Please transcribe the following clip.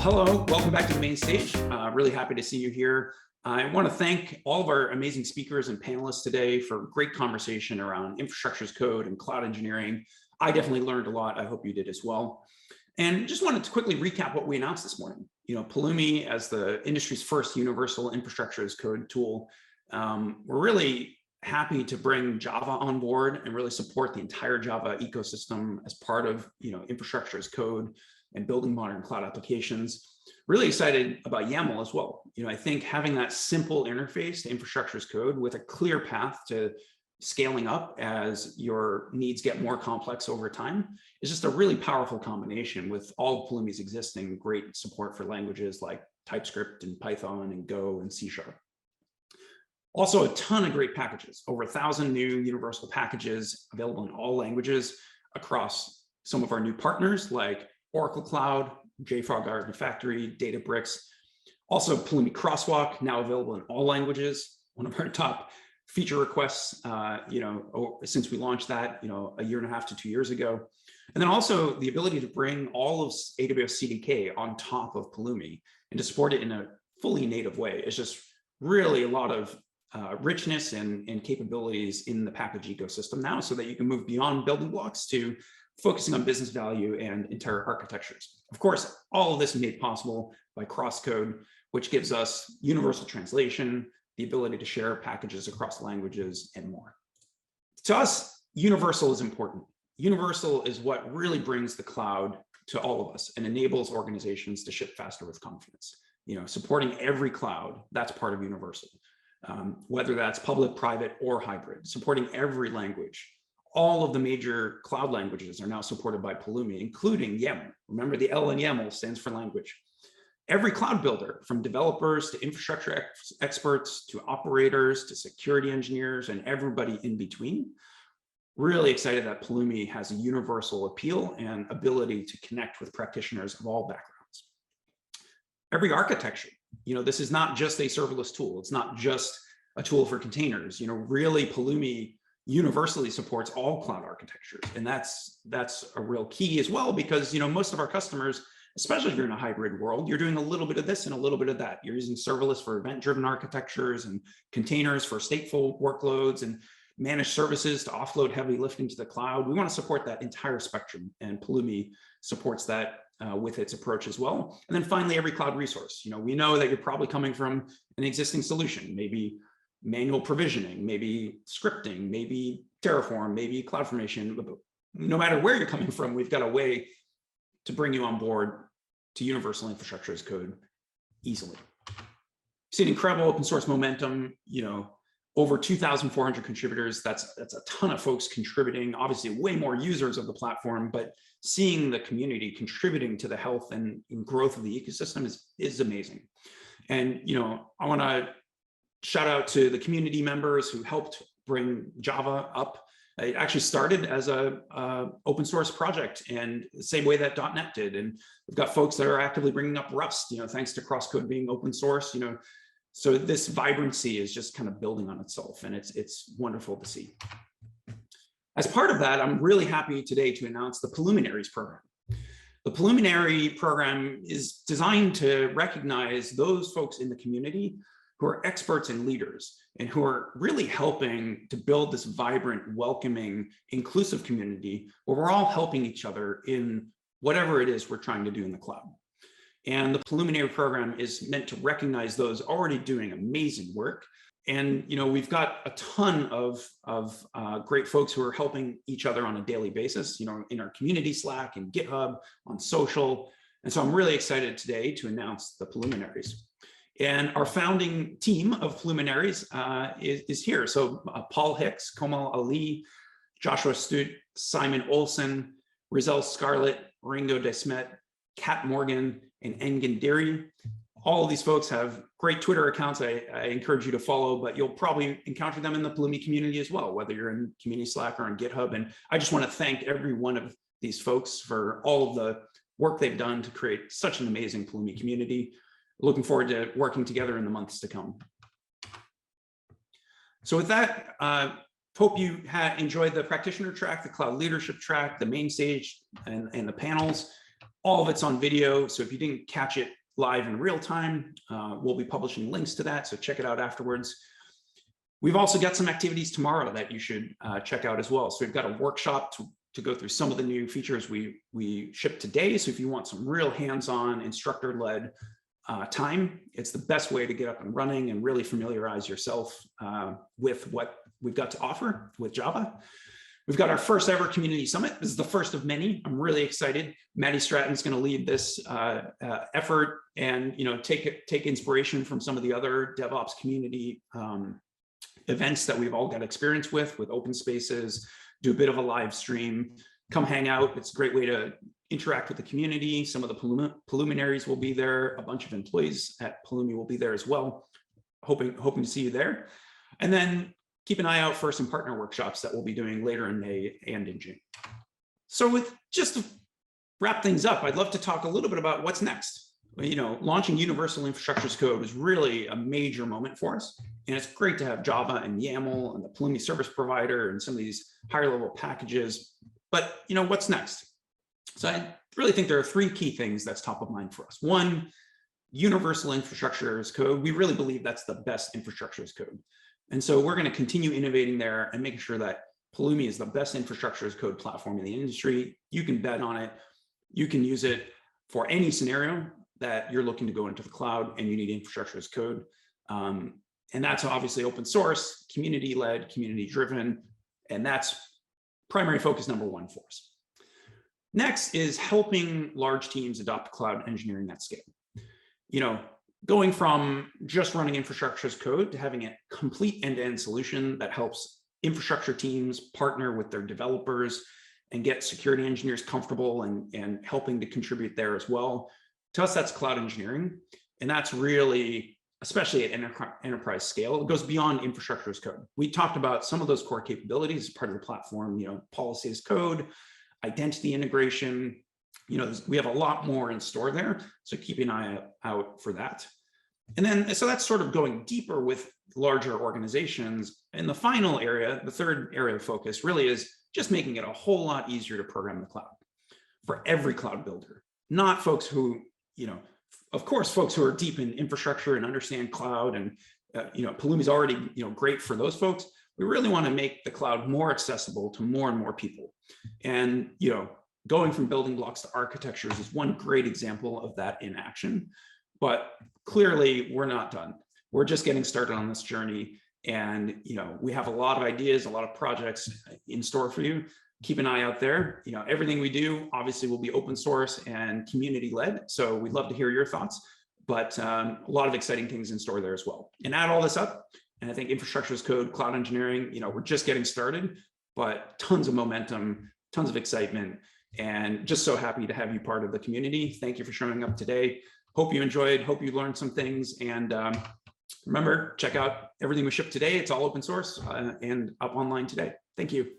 Hello, welcome back to the main stage. Really happy to see you here. I want to thank all of our amazing speakers and panelists today for great conversation around infrastructure as code and cloud engineering. I definitely learned a lot. I hope you did as well. And just wanted to quickly recap what we announced this morning. Pulumi as the industry's first universal infrastructure as code tool. We're really happy to bring Java on board and really support the entire Java ecosystem as part of infrastructure as code and building modern cloud applications. Really excited about YAML as well. I think having that simple interface to infrastructure as code with a clear path to scaling up as your needs get more complex over time is just a really powerful combination with all of Pulumi's existing great support for languages like TypeScript and Python and Go and C#. Also a ton of great packages, over 1,000 new universal packages available in all languages across some of our new partners like Oracle Cloud, JFrog Artifactory, Databricks. Also Pulumi Crosswalk, now available in all languages. One of our top feature requests, since we launched that, a year and a half to 2 years ago. And then also the ability to bring all of AWS CDK on top of Pulumi and to support it in a fully native way is just really a lot of richness and capabilities in the package ecosystem now, so that you can move beyond building blocks to focusing on business value and entire architectures. Of course, all of this is made possible by Crosscode, which gives us universal translation, the ability to share packages across languages, and more. To us, universal is important. Universal is what really brings the cloud to all of us and enables organizations to ship faster with confidence. Supporting every cloud, that's part of universal. Whether that's public, private, or hybrid, supporting every language. All of the major cloud languages are now supported by Pulumi, including YAML. Remember, the L in YAML stands for language. Every cloud builder, from developers to infrastructure experts to operators to security engineers and everybody in between, really excited that Pulumi has a universal appeal and ability to connect with practitioners of all backgrounds. Every architecture, this is not just a serverless tool. It's not just a tool for containers. Really Pulumi universally supports all cloud architectures. And that's a real key as well, because most of our customers, especially if you're in a hybrid world, you're doing a little bit of this and a little bit of that. You're using serverless for event-driven architectures and containers for stateful workloads and managed services to offload heavy lifting to the cloud. We want to support that entire spectrum, and Pulumi supports that with its approach as well. And then finally, every cloud resource. We know that you're probably coming from an existing solution, maybe manual provisioning, maybe scripting, maybe Terraform, maybe CloudFormation. No matter where you're coming from, we've got a way to bring you on board to universal infrastructure as code easily. Seen incredible open source momentum, over 2,400 contributors. That's a ton of folks contributing, obviously way more users of the platform, but seeing the community contributing to the health and growth of the ecosystem is amazing. And I want to shout out to the community members who helped bring Java up. It actually started as a open source project, and the same way that .NET did. And we've got folks that are actively bringing up Rust, thanks to Crosscode being open source, So this vibrancy is just kind of building on itself, and it's wonderful to see. As part of that, I'm really happy today to announce the Puluminaries program. The Puluminary program is designed to recognize those folks in the community who are experts and leaders and who are really helping to build this vibrant, welcoming, inclusive community where we're all helping each other in whatever it is we're trying to do in the cloud. And the Puluminary program is meant to recognize those already doing amazing work. And we've got a ton of great folks who are helping each other on a daily basis, in our community Slack and GitHub, on social. And so I'm really excited today to announce the Puluminaries. And our founding team of Puluminaries is here. So Paul Hicks, Komal Ali, Joshua Stute, Simon Olson, Rizal Scarlett, Ringo Desmet, Kat Morgan, and Engin Diri. All of these folks have great Twitter accounts I encourage you to follow, but you'll probably encounter them in the Pulumi community as well, whether you're in community Slack or on GitHub. And I just want to thank every one of these folks for all of the work they've done to create such an amazing Pulumi community. Looking forward to working together in the months to come. So with that, hope you enjoyed the practitioner track, the cloud leadership track, the main stage, and the panels. All of it's on video. So if you didn't catch it live in real time, we'll be publishing links to that. So check it out afterwards. We've also got some activities tomorrow that you should check out as well. So we've got a workshop to go through some of the new features we shipped today. So if you want some real hands-on instructor-led time, it's the best way to get up and running and really familiarize yourself with what we've got to offer with Java. We've got our first ever community summit. This is the first of many. I'm really excited. Maddie Stratton's going to lead this effort and take inspiration from some of the other DevOps community events that we've all got experience with open spaces, do a bit of a live stream, come hang out. It's a great way to interact with the community. Some of the Pulluminaries will be there. A bunch of employees at Pulumi will be there as well. Hoping to see you there. And then keep an eye out for some partner workshops that we'll be doing later in May and in June. So just to wrap things up, I'd love to talk a little bit about what's next. Launching Universal Infrastructure as Code is really a major moment for us. And it's great to have Java and YAML and the Pulumi service provider and some of these higher level packages. But what's next? So I really think there are three key things that's top of mind for us. One, Universal Infrastructure as Code. We really believe that's the best infrastructure as code. And so we're going to continue innovating there and making sure that Pulumi is the best infrastructure as code platform in the industry. You can bet on it. You can use it for any scenario that you're looking to go into the cloud and you need infrastructure as code. And that's obviously open source, community-led, community-driven, and that's primary focus number one for us. Next is helping large teams adopt cloud engineering at scale. Going from just running infrastructure as code to having a complete end-to-end solution that helps infrastructure teams partner with their developers and get security engineers comfortable and helping to contribute there as well. To us, that's cloud engineering. And that's really, especially at enterprise scale, it goes beyond infrastructure as code. We talked about some of those core capabilities as part of the platform, policy as code, identity integration. We have a lot more in store there. So keep an eye out for that. And then, so that's sort of going deeper with larger organizations. And the final area, the third area of focus really is just making it a whole lot easier to program the cloud for every cloud builder, not folks who, of course, folks who are deep in infrastructure and understand cloud and, Pulumi is already, great for those folks. We really want to make the cloud more accessible to more and more people. And, going from building blocks to architectures is one great example of that in action. But clearly, we're not done. We're just getting started on this journey. And, we have a lot of ideas, a lot of projects in store for you. Keep an eye out there. Everything we do obviously will be open source and community led. So we'd love to hear your thoughts, but a lot of exciting things in store there as well. And add all this up, and I think infrastructure as code, cloud engineering, we're just getting started, but tons of momentum, tons of excitement, and just so happy to have you part of the community. Thank you for showing up today. Hope you enjoyed, hope you learned some things. And remember, check out everything we shipped today. It's all open source and up online today. Thank you.